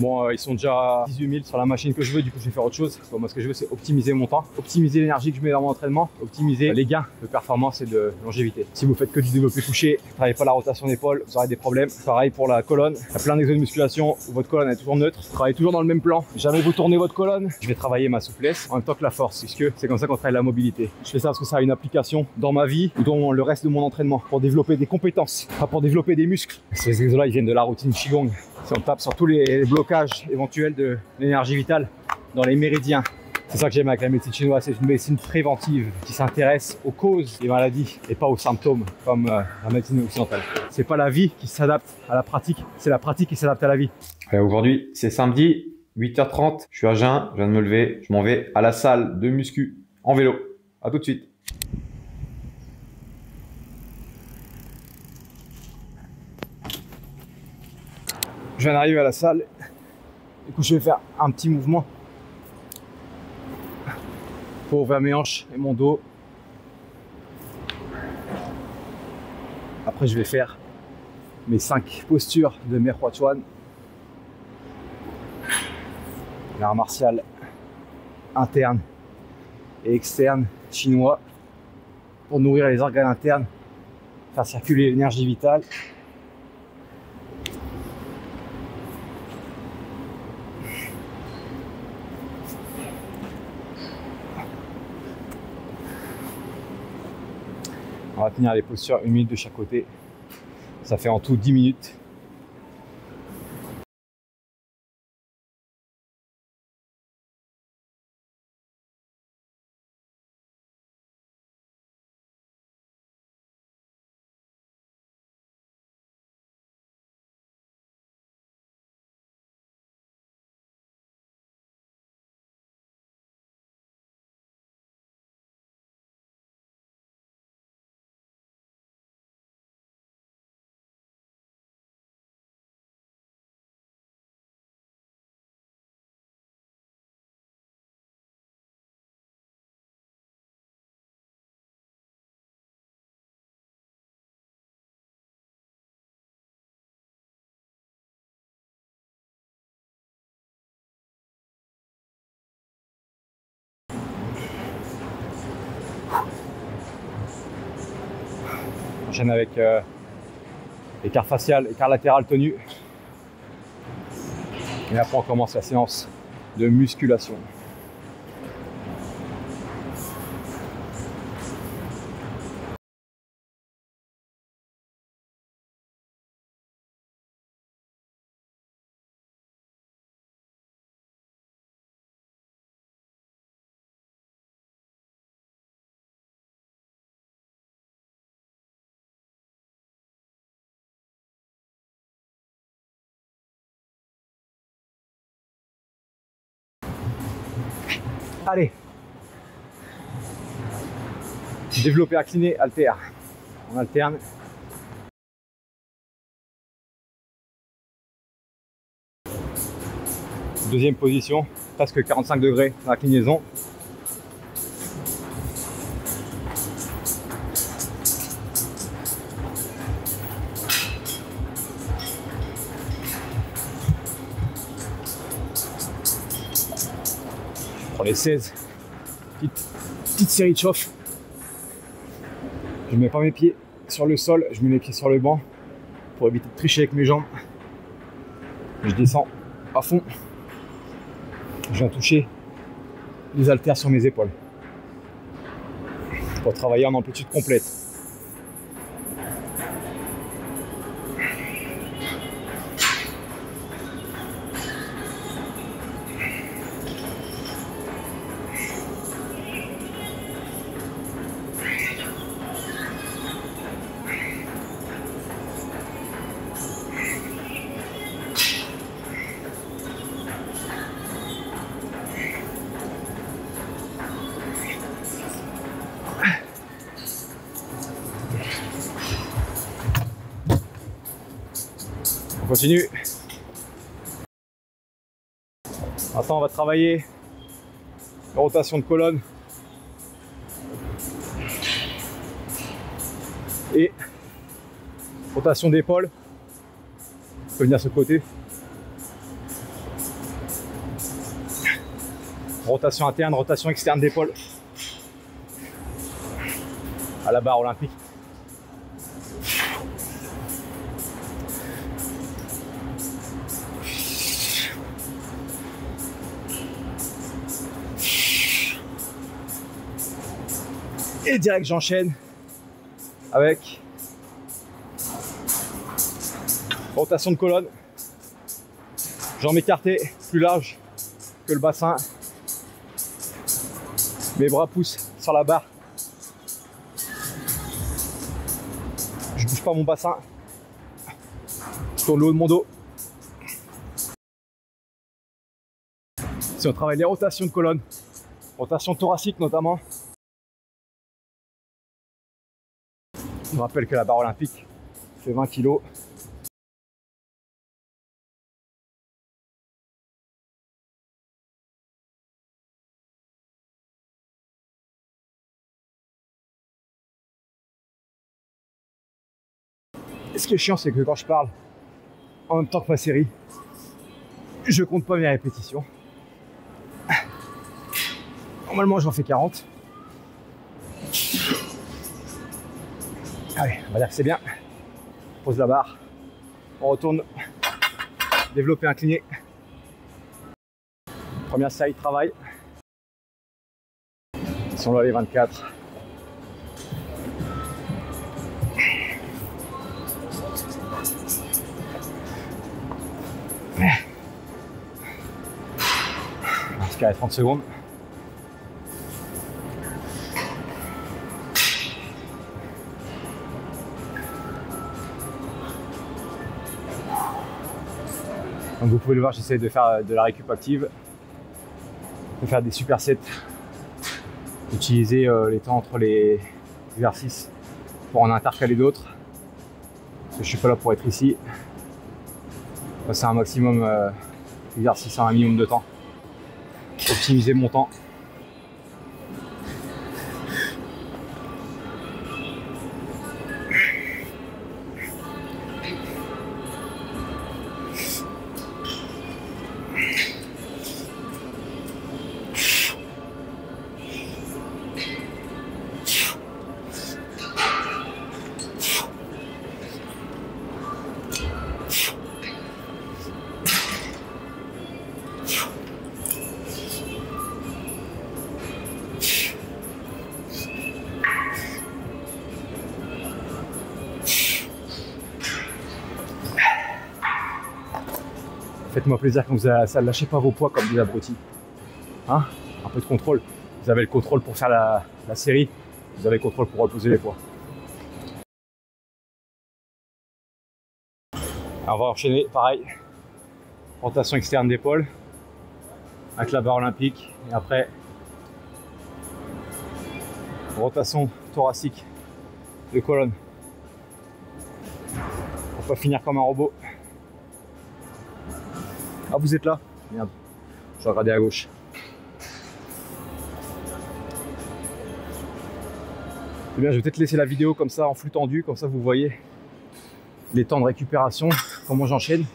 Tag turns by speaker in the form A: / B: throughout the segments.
A: Bon, ils sont déjà 18 000 sur la machine que je veux, du coup je vais faire autre chose. Bon, moi ce que je veux c'est optimiser mon temps, optimiser l'énergie que je mets dans mon entraînement, optimiser les gains de performance et de longévité. Si vous faites que du développé couché, ne travaillez pas la rotation d'épaule, vous aurez des problèmes. Pareil pour la colonne, il y a plein d'exos de musculation où votre colonne est toujours neutre, travaillez toujours dans le même plan, jamais vous tournez votre colonne. Je vais travailler ma souplesse en même temps que la force, puisque c'est comme ça qu'on travaille la mobilité. Je fais ça parce que ça a une application dans ma vie ou dans le reste de mon entraînement, pour développer des compétences, pas pour développer des muscles. Ces exos là ils viennent de la routine Qigong. Si on tape sur tous les blocages éventuels de l'énergie vitale dans les méridiens. C'est ça que j'aime avec la médecine chinoise, c'est une médecine préventive qui s'intéresse aux causes des maladies et pas aux symptômes comme la médecine occidentale. C'est pas la vie qui s'adapte à la pratique, c'est la pratique qui s'adapte à la vie.
B: Aujourd'hui, c'est samedi, 8h30, je suis à jeun, je viens de me lever, je m'en vais à la salle de muscu en vélo. À tout de suite.
A: Je viens d'arriver à la salle, du coup je vais faire un petit mouvement pour ouvrir mes hanches et mon dos. Après je vais faire mes 5 postures de Mer Hua Chuan, l'art martial interne et externe chinois pour nourrir les organes internes, faire circuler l'énergie vitale. On va tenir les postures 1 minute de chaque côté. Ça fait en tout 10 minutes. J'enchaîne avec écart facial, écart latéral tenu. Et après on commence la séance de musculation. Allez, développé incliné, haltère. On alterne. Deuxième position, presque 45 degrés d'inclinaison. Pour les 16, petite série de chauffe. Je ne mets pas mes pieds sur le sol, je mets les pieds sur le banc pour éviter de tricher avec mes jambes. Je descends à fond. Je viens toucher les haltères sur mes épaules pour travailler en amplitude complète. On continue. Maintenant, on va travailler la rotation de colonne et rotation d'épaule. On peut venir sur le côté. Rotation interne, rotation externe d'épaule. À la barre olympique. Et direct, j'enchaîne avec rotation de colonne. Jambes écartées, plus large que le bassin. Mes bras poussent sur la barre. Je bouge pas mon bassin. Je tourne le haut de mon dos. Si on travaille les rotations de colonne, rotation thoracique notamment. Je me rappelle que la barre olympique fait 20 kg. Et ce qui est chiant, c'est que quand je parle en même temps que ma série, je compte pas mes répétitions. Normalement, j'en fais 40. Allez, on va dire que c'est bien. On pose la barre. On retourne. Développer incliné. Première série de travail. Si on doit aller 24. Jusqu'à 30 secondes. Donc vous pouvez le voir, j'essaie de faire de la récup active, de faire des supersets, utiliser les temps entre les exercices pour en intercaler d'autres, parce que je suis pas là pour être ici. C'est un maximum d'exercices en un minimum de temps, optimiser mon temps. Faites-moi plaisir quand vous avez ça, lâchez pas vos poids comme des abrutis. Hein? Un peu de contrôle. Vous avez le contrôle pour faire la série, vous avez le contrôle pour reposer les poids. Alors on va enchaîner, pareil. Rotation externe d'épaule avec la barre olympique et après rotation thoracique de colonne. On va finir comme un robot. Ah, vous êtes là? Merde, je vais regarder à gauche. Eh bien, je vais peut-être laisser la vidéo comme ça en flux tendu, comme ça vous voyez les temps de récupération, comment j'enchaîne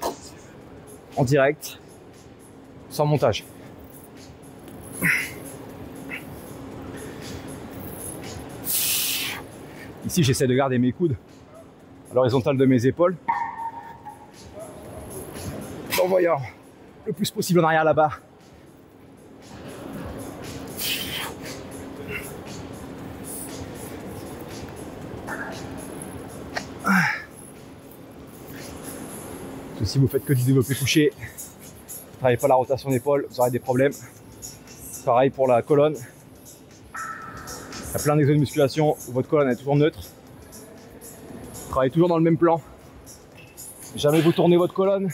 A: en direct, sans montage. Ici, j'essaie de garder mes coudes à l'horizontale de mes épaules, en voyant le plus possible en arrière là-bas. Si vous faites que du développé couché, vous ne travaillez pas la rotation d'épaule, vous aurez des problèmes. Pareil pour la colonne. Il y a plein d'exos de musculation où votre colonne est toujours neutre. Vous travaillez toujours dans le même plan. Jamais vous tournez votre colonne.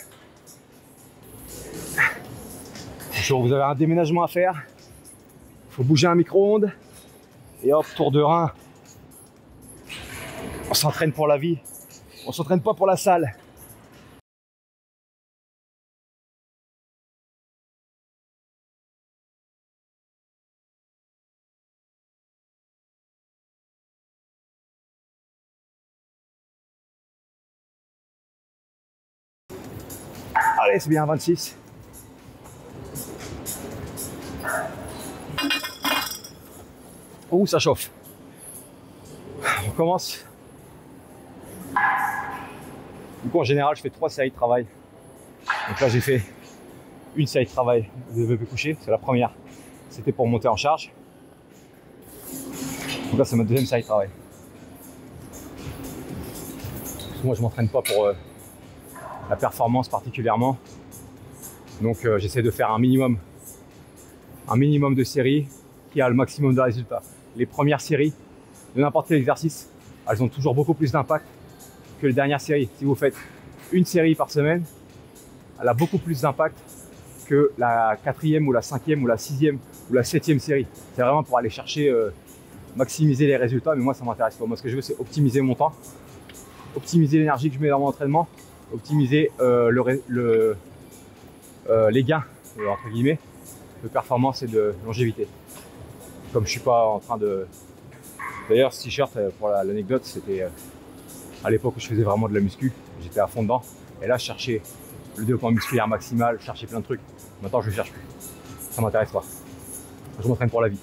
A: Vous avez un déménagement à faire, il faut bouger un micro-ondes et hop, tour de rein. On s'entraîne pour la vie, on s'entraîne pas pour la salle. Allez, c'est bien, 26. Ouh, ça chauffe. On commence. Du coup, en général, je fais 3 séries de travail. Donc là, j'ai fait une série de travail de développé couché. C'est la première. C'était pour monter en charge. Donc là, c'est ma deuxième série de travail. Moi, je m'entraîne pas pour la performance particulièrement. Donc, j'essaie de faire un minimum de séries qui a le maximum de résultats. Les premières séries de n'importe quel exercice, elles ont toujours beaucoup plus d'impact que les dernières séries. Si vous faites une série par semaine, elle a beaucoup plus d'impact que la 4e ou la 5e ou la 6e ou la 7e série. C'est vraiment pour aller chercher, maximiser les résultats, mais moi ça m'intéresse pas. Moi ce que je veux, c'est optimiser mon temps, optimiser l'énergie que je mets dans mon entraînement, optimiser les gains, entre guillemets, de performance et de longévité. Comme je suis pas en train de... D'ailleurs, ce t-shirt, pour l'anecdote, c'était à l'époque où je faisais vraiment de la muscu, j'étais à fond dedans. Et là, je cherchais le développement musculaire maximal, je cherchais plein de trucs. Maintenant, je ne cherche plus. Ça m'intéresse pas. Je m'entraîne pour la vie.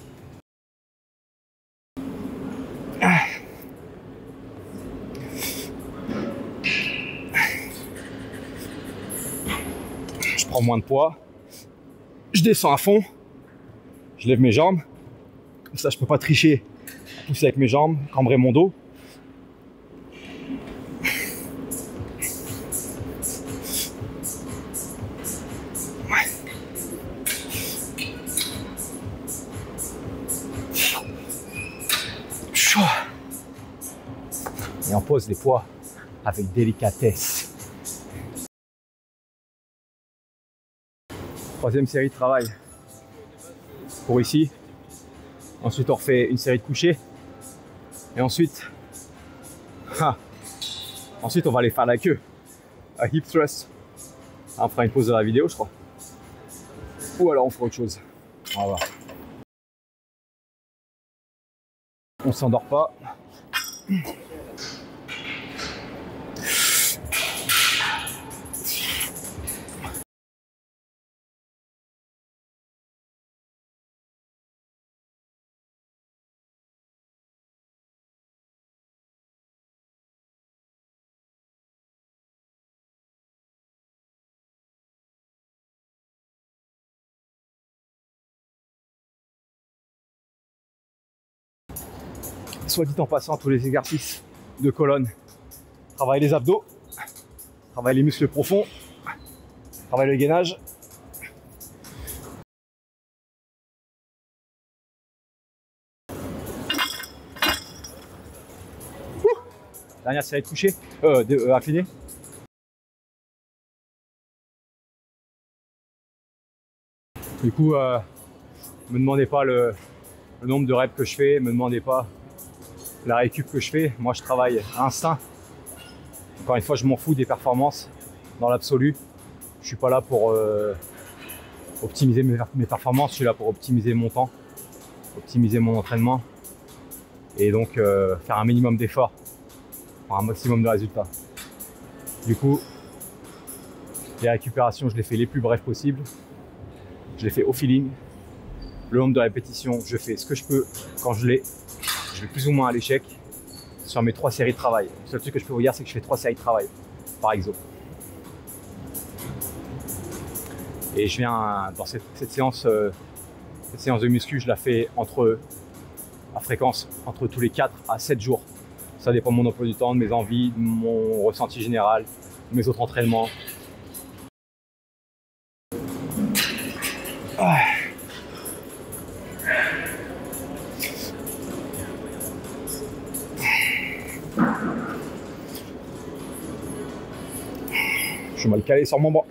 A: Je prends moins de poids. Je descends à fond. Je lève mes jambes. Comme ça, je peux pas tricher. Pousser avec mes jambes, cambrer mon dos. Et on pose les poids avec délicatesse. Troisième série de travail pour ici. Ensuite, on refait une série de couchés. Et ensuite, on va aller faire la queue à hip thrust. On fera une pause de la vidéo, je crois. Ou alors on fera autre chose. On va voir. On s'endort pas. Soit dit en passant, tous les exercices de colonne travaillent les abdos, travaillent les muscles profonds, travaillent le gainage. Dernière série de couchés, inclinés. Du coup, me demandez pas le nombre de reps que je fais, me demandez pas la récup que je fais. Moi, je travaille à instinct. Encore une fois, je m'en fous des performances dans l'absolu. Je suis pas là pour optimiser mes performances, je suis là pour optimiser mon temps, optimiser mon entraînement et donc faire un minimum d'efforts pour un maximum de résultats. Du coup, les récupérations, je les fais les plus brèves possibles. Je les fais au feeling. Le nombre de répétitions, je fais ce que je peux quand je l'ai. Je vais plus ou moins à l'échec sur mes 3 séries de travail. Le seul truc que je peux vous dire, c'est que je fais 3 séries de travail par exo. Et je viens dans cette séance de muscu, je la fais à fréquence entre tous les 4 à 7 jours. Ça dépend de mon emploi du temps, de mes envies, de mon ressenti général, de mes autres entraînements. Je suis mal calé sur mon bras.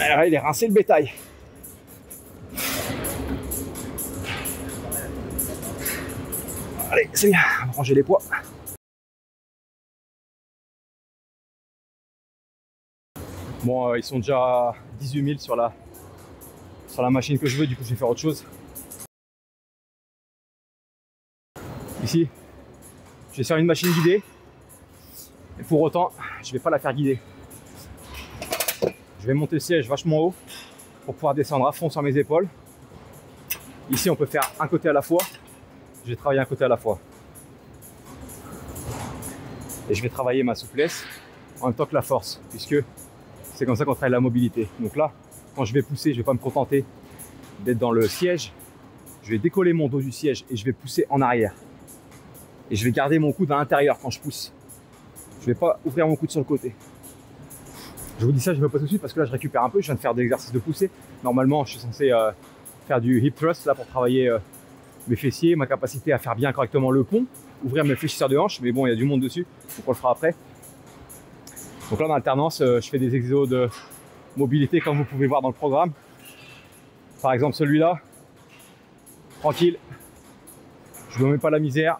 A: Alors, il est rincé le bétail. Allez, c'est bien, on va ranger les poids. Bon, ils sont déjà 18 000 sur la machine que je veux, du coup je vais faire autre chose. Ici, Je vais sur une machine guidée. Et pour autant, je ne vais pas la faire guider. Je vais monter le siège vachement haut pour pouvoir descendre à fond sur mes épaules. Ici, on peut faire un côté à la fois. Je vais travailler un côté à la fois. Et je vais travailler ma souplesse en même temps que la force, puisque c'est comme ça qu'on travaille la mobilité. Donc là, quand je vais pousser, je ne vais pas me contenter d'être dans le siège. Je vais décoller mon dos du siège et je vais pousser en arrière. Et je vais garder mon coude à l'intérieur quand je pousse. Je ne vais pas ouvrir mon coude sur le côté. Je vous dis ça, je ne vais pas tout de suite parce que là, je récupère un peu. Je viens de faire des exercices de poussée. Normalement, je suis censé faire du hip thrust là pour travailler mes fessiers, ma capacité à faire bien correctement le pont, ouvrir mes fléchisseurs de hanches. Mais bon, il y a du monde dessus, donc on le fera après. Donc là, en alternance, je fais des exos de mobilité comme vous pouvez voir dans le programme. Par exemple, celui-là, tranquille, je ne me mets pas la misère.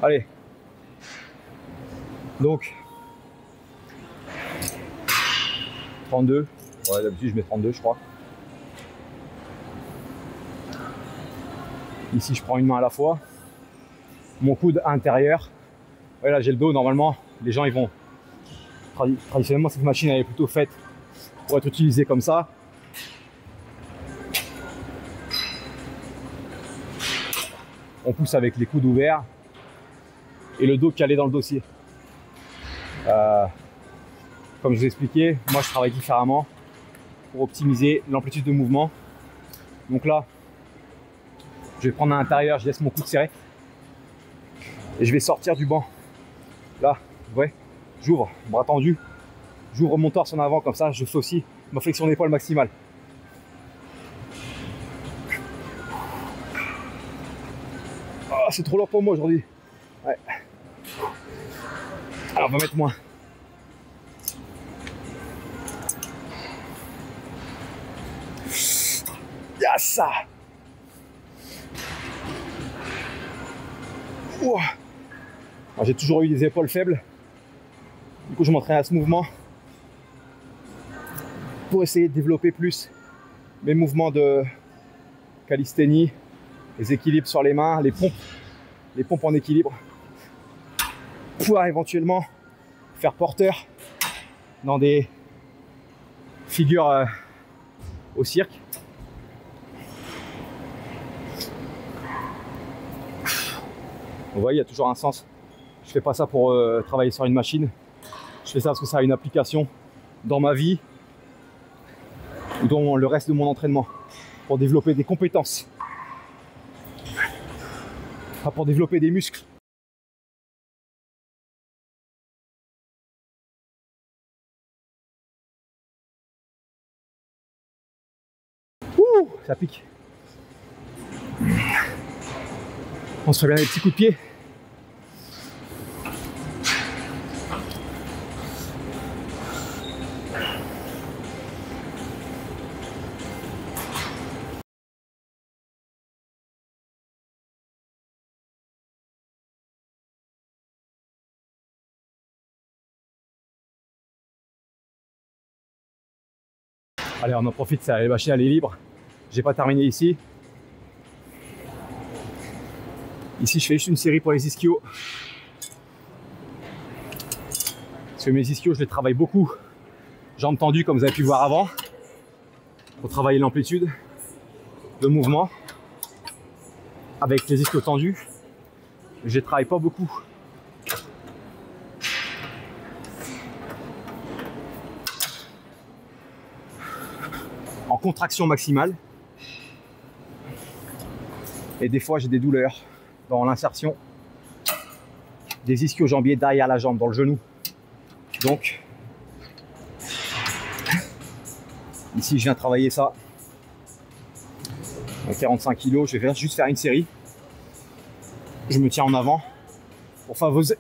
A: Allez, donc 32, ouais d'habitude je mets 32 je crois. Ici je prends une main à la fois, mon coude intérieur. Ouais, là j'ai le dos, normalement les gens ils vont, traditionnellement cette machine elle est plutôt faite pour être utilisée comme ça. On pousse avec les coudes ouverts et le dos calé dans le dossier. Comme je vous ai expliqué, moi je travaille différemment pour optimiser l'amplitude de mouvement. Donc là, je vais prendre à l'intérieur, je laisse mon coude serré et je vais sortir du banc. Là, vous voyez, j'ouvre, bras tendu, j'ouvre mon torse en avant comme ça, je fais aussi ma flexion d'épaule maximale. Oh, c'est trop lourd pour moi aujourd'hui. Ouais. Alors on va mettre moins. Y'a ça. J'ai toujours eu des épaules faibles. Du coup je m'entraîne à ce mouvement pour essayer de développer plus mes mouvements de calisthénie, les équilibres sur les mains, les pompes en équilibre. Pouvoir éventuellement faire porteur dans des figures au cirque. Vous voyez, il y a toujours un sens. Je fais pas ça pour travailler sur une machine. Je fais ça parce que ça a une application dans ma vie ou dans le reste de mon entraînement pour développer des compétences, pas pour développer des muscles. Ça pique. On se fait bien des petits coups de pied. Allez, on en profite, ça, la machine elle est libre. J'ai pas terminé ici. Ici, je fais juste une série pour les ischios. Parce que mes ischios, je les travaille beaucoup. Jambes tendues, comme vous avez pu voir avant. Pour travailler l'amplitude de mouvement. Avec les ischios tendus. Je les travaille pas beaucoup. En contraction maximale. Et des fois, j'ai des douleurs dans l'insertion des ischio-jambiers derrière la jambe, dans le genou. Donc, ici, je viens travailler ça. À 45 kg, je vais juste faire une série. Je me tiens en avant pour favoriser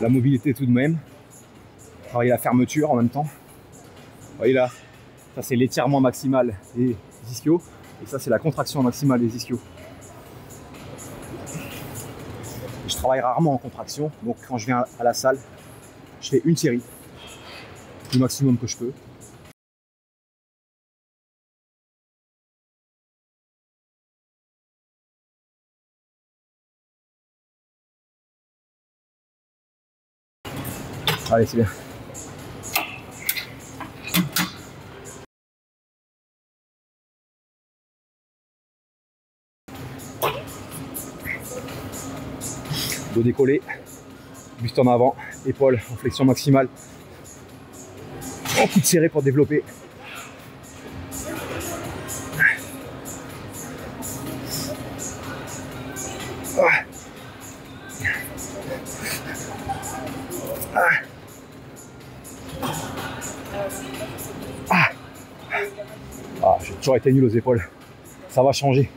A: la mobilité tout de même. Travailler la fermeture en même temps. Vous voyez là, ça c'est l'étirement maximal des ischios. Et ça, c'est la contraction maximale des ischios. Je travaille rarement en contraction, donc quand je viens à la salle, je fais une série, le maximum que je peux. Allez, c'est bien. Dos décollé, buste en avant, épaules en flexion maximale. En coup de serré pour développer. J'ai toujours été nul aux épaules. Ça va changer.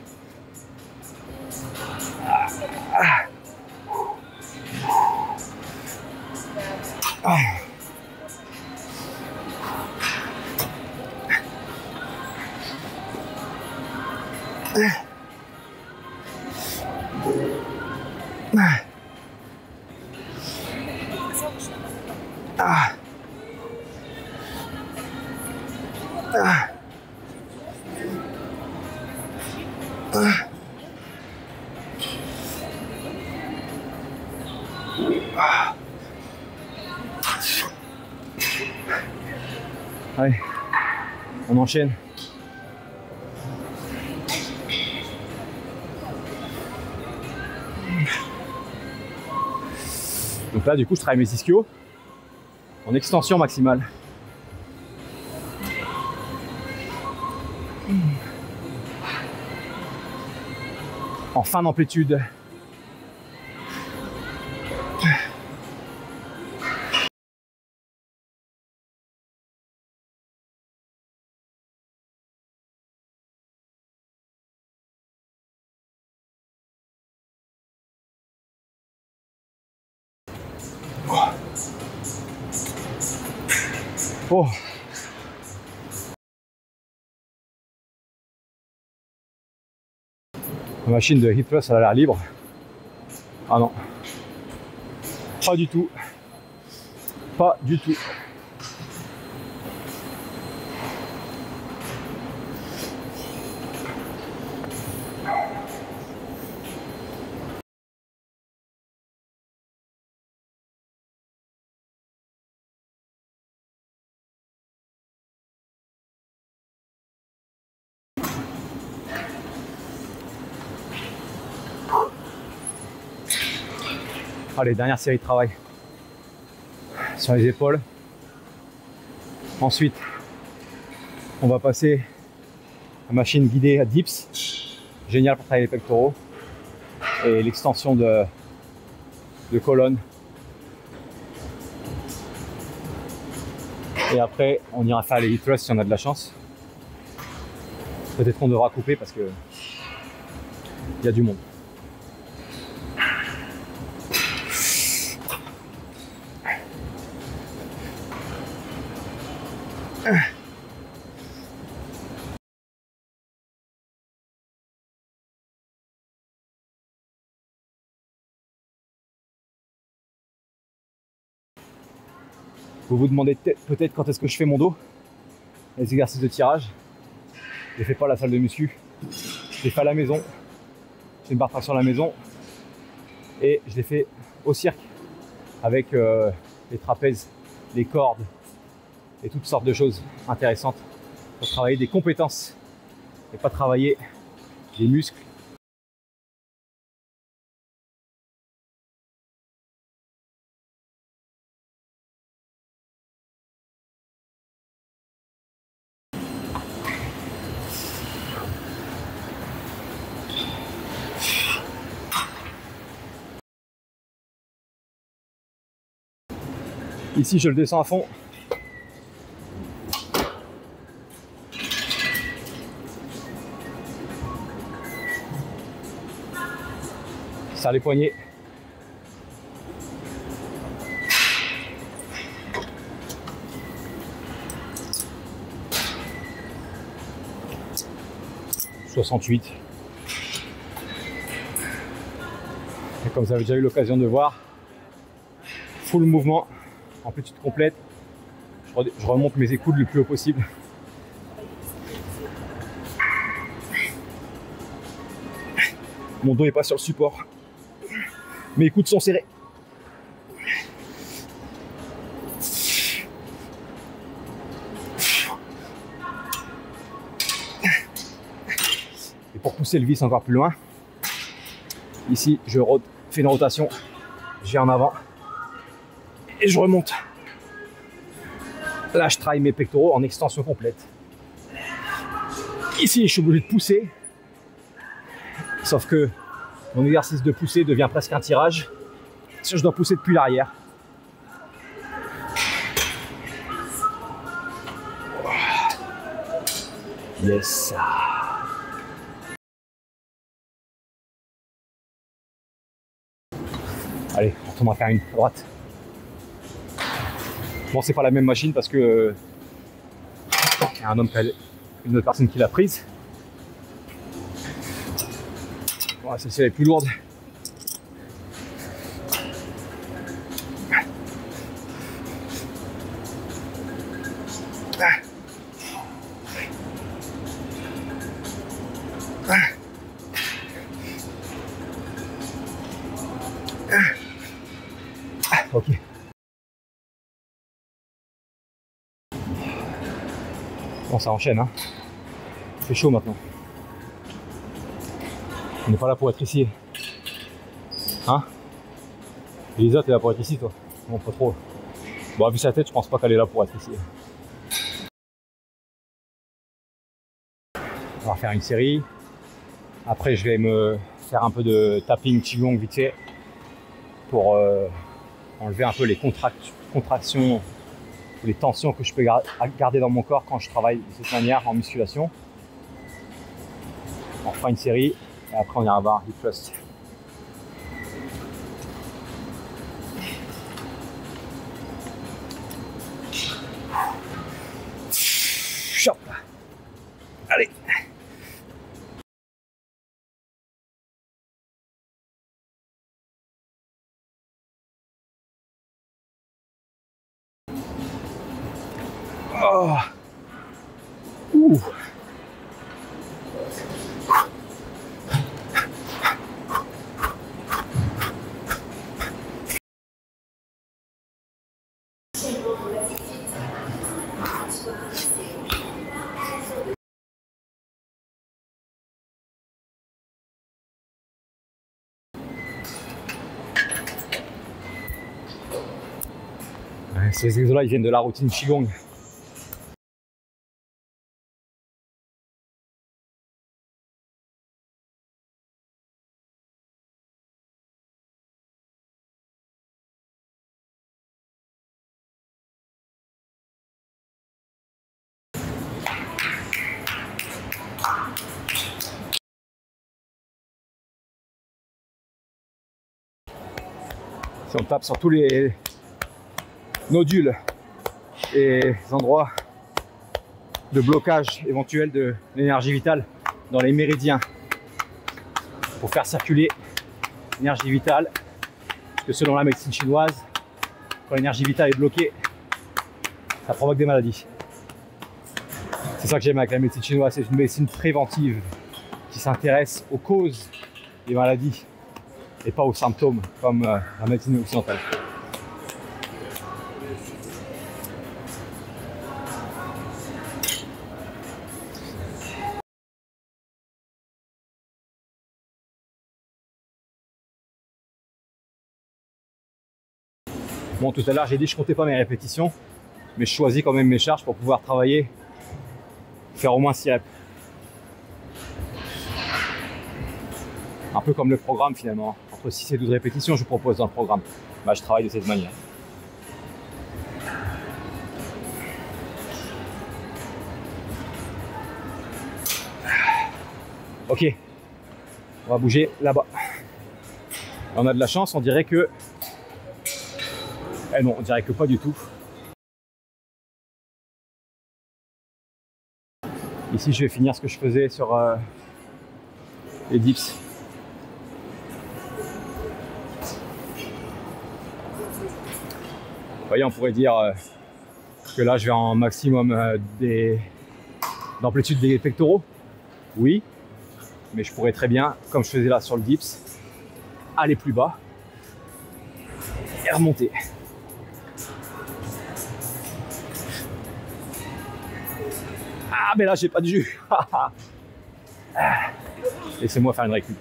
A: Allez, on enchaîne. Donc là, du coup, je travaille mes ischios en extension maximale. En fin d'amplitude. Oh. La machine de hip thrust, elle a l'air libre. Ah non. Pas du tout. Pas du tout. Allez, dernière série de travail sur les épaules. Ensuite, on va passer à la machine guidée à dips. Génial pour travailler les pectoraux. Et l'extension de colonne. Et après, on ira faire les hip thrusts si on a de la chance. Peut-être qu'on devra couper parce que il y a du monde. Vous vous demandez peut-être quand est-ce que je fais mon dos, les exercices de tirage. Je les fais pas à la salle de muscu, je les fais à la maison. J'ai une barre traction à la maison et je les fais au cirque avec les trapèzes, les cordes et toutes sortes de choses intéressantes pour travailler des compétences et pas travailler des muscles. Ici, je le descends à fond. Serre les poignets. 68. Et comme vous avez déjà eu l'occasion de voir, full mouvement, amplitude complète. Je remonte mes écoutes le plus haut possible. Mon dos n'est pas sur le support. Mes coudes sont serrés. Et pour pousser le vis encore plus loin, ici je fais une rotation, je vais en avant et je remonte. Là je travaille mes pectoraux en extension complète. Ici je suis obligé de pousser, sauf que mon exercice de pousser devient presque un tirage. Je dois pousser depuis l'arrière. Yes. Allez, on retourne à faire une droite. Bon, c'est pas la même machine parce que il y a un homme, une autre personne qui l'a prise. Bon, celle-ci elle est plus lourde. Ok. Bon, ça enchaîne, hein. C'est chaud maintenant. On n'est pas là pour être ici. Hein? Elisa, t'es là pour être ici, toi? Non, pas trop. Bon, vu sa tête, je pense pas qu'elle est là pour être ici. On va faire une série. Après, je vais me faire un peu de tapping qigong vite fait pour enlever un peu les contractions, les tensions que je peux garder dans mon corps quand je travaille de cette manière en musculation. On fera une série et après on ira voir du thrust. Chop. Allez. Oh. Ouh. Ces exos-là, ils viennent de la routine qigong. Si on tape sur tous les nodules et endroits de blocage éventuel de l'énergie vitale dans les méridiens pour faire circuler l'énergie vitale, parce que selon la médecine chinoise, quand l'énergie vitale est bloquée, ça provoque des maladies. C'est ça que j'aime avec la médecine chinoise, c'est une médecine préventive qui s'intéresse aux causes des maladies et pas aux symptômes comme la médecine occidentale. Bon, tout à l'heure j'ai dit que je comptais pas mes répétitions, mais je choisis quand même mes charges pour pouvoir travailler, faire au moins 6 reps. Un peu comme le programme finalement, entre 6 et 12 répétitions je propose dans le programme. Bah, je travaille de cette manière. Ok, on va bouger là-bas. On a de la chance, on dirait que... Eh non, on dirait que pas du tout. Ici je vais finir ce que je faisais sur et dips. Vous voyez, on pourrait dire que là, je vais en maximum d'amplitude des pectoraux. Oui, mais je pourrais très bien, comme je faisais là sur le dips, aller plus bas et remonter. Ah, mais là, j'ai pas de jus. Laissez-moi faire une récup.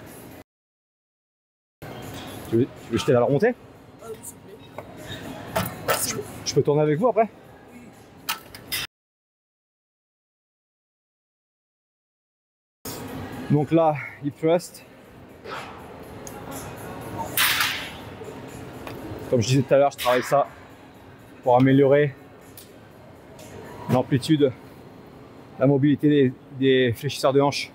A: Tu veux jeter la remontée? Je peux tourner avec vous après? Donc là, hip thrust. Comme je disais tout à l'heure, je travaille ça pour améliorer l'amplitude, la mobilité des fléchisseurs de hanches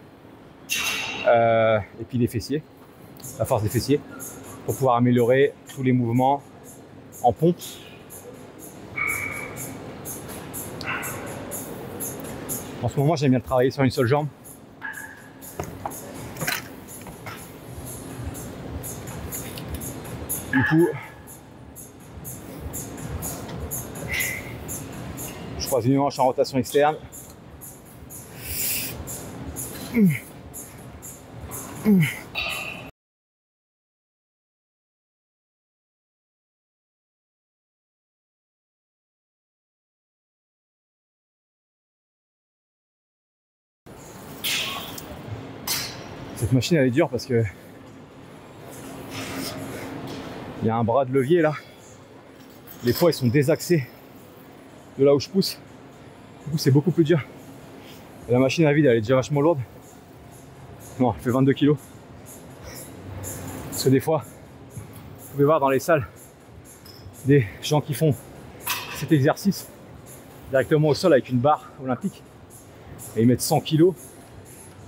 A: et puis des fessiers, la force des fessiers, pour pouvoir améliorer tous les mouvements en pompe. En ce moment, j'aime bien travailler sur une seule jambe. Du coup, je croise une hanche en rotation externe. Cette machine elle est dure parce que il y a un bras de levier là. Les poids ils sont désaxés de là où je pousse. Du coup c'est beaucoup plus dur. Et la machine à vide elle est déjà vachement lourde. Non, elle fait 22 kg. Parce que des fois, vous pouvez voir dans les salles des gens qui font cet exercice directement au sol avec une barre olympique et ils mettent 100 kg.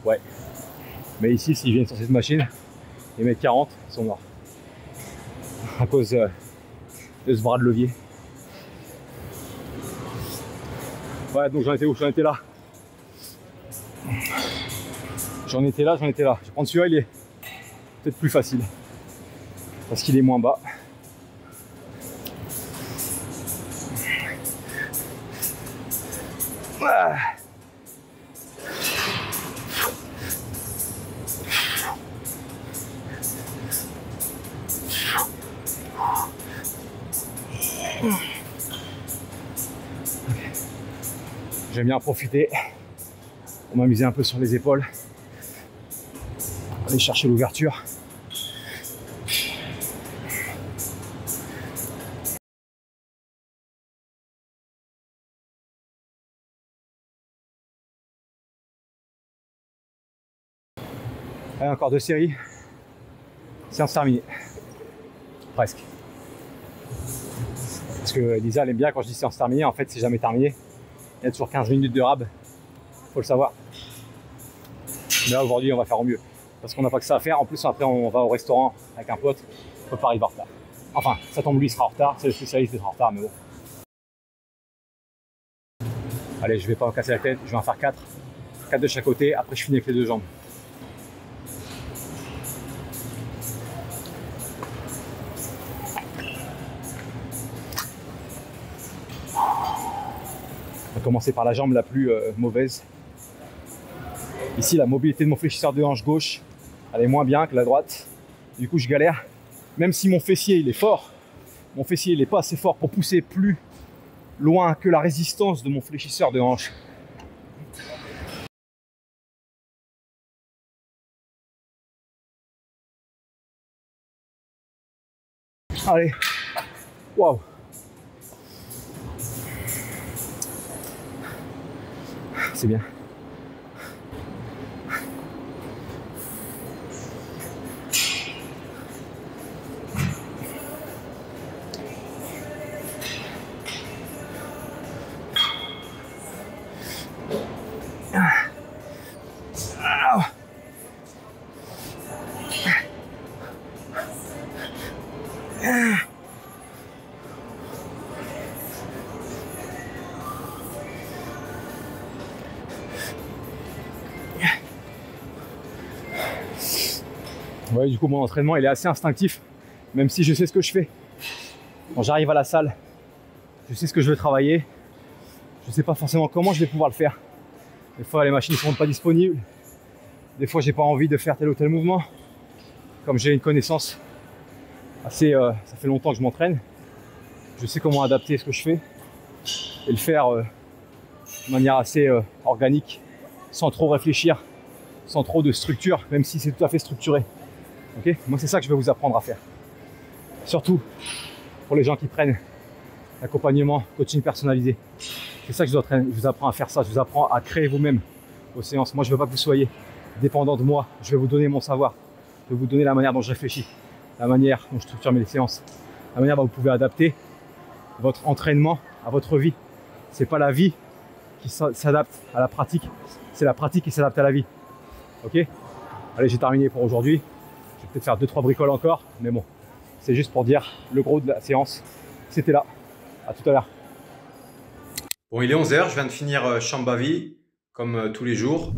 A: Ouais. Mais ici, s'ils viennent sur cette machine, ils mettent 40, ils sont morts. À cause de ce bras de levier. Ouais, donc j'en étais où? J'en étais là. J'en étais là. Je vais prendre celui-là, il est peut-être plus facile. Parce qu'il est moins bas. Ah. J'aime bien en profiter pour m'amuser un peu sur les épaules, aller chercher l'ouverture. Allez, encore 2 séries, séance terminée, presque. Parce que Lisa elle aime bien quand je dis séance terminée, en fait c'est jamais terminé. Il y a toujours 15 minutes de rab, faut le savoir. Mais là aujourd'hui on va faire au mieux. Parce qu'on n'a pas que ça à faire, en plus après on va au restaurant avec un pote, on peut pas arriver en retard. Enfin, ça tombe lui il sera en retard, c'est le spécialiste d'être en retard, mais bon. Allez, je vais pas me casser la tête, je vais en faire 4. 4 de chaque côté, après je finis avec les 2 jambes. On va commencer par la jambe la plus mauvaise. Ici, la mobilité de mon fléchisseur de hanche gauche, elle est moins bien que la droite. Du coup, je galère. Même si mon fessier, il est fort, mon fessier, il n'est pas assez fort pour pousser plus loin que la résistance de mon fléchisseur de hanche. Allez. Waouh. C'est bien. Ouais, du coup, mon entraînement, il est assez instinctif, même si je sais ce que je fais. Quand j'arrive à la salle, je sais ce que je veux travailler. Je ne sais pas forcément comment je vais pouvoir le faire. Des fois, les machines ne sont pas disponibles. Des fois, j'ai pas envie de faire tel ou tel mouvement. Comme j'ai une connaissance assez, ça fait longtemps que je m'entraîne. Je sais comment adapter ce que je fais et le faire de manière assez organique, sans trop réfléchir, sans trop de structure, même si c'est tout à fait structuré. Ok, moi, c'est ça que je vais vous apprendre à faire. Surtout pour les gens qui prennent l'accompagnement, coaching personnalisé. C'est ça que je vous apprends à faire ça. Je vous apprends à créer vous-même vos séances. Moi, je ne veux pas que vous soyez dépendant de moi. Je vais vous donner mon savoir. Je vais vous donner la manière dont je réfléchis, la manière dont je structure mes séances, la manière dont vous pouvez adapter votre entraînement à votre vie. C'est pas la vie qui s'adapte à la pratique, c'est la pratique qui s'adapte à la vie. Ok? Allez, j'ai terminé pour aujourd'hui. Je vais peut-être faire 2-3 bricoles encore, mais bon, c'est juste pour dire le gros de la séance. C'était là. À tout à l'heure.
B: Bon, il est 11 h, je viens de finir Shambhavi, comme tous les jours.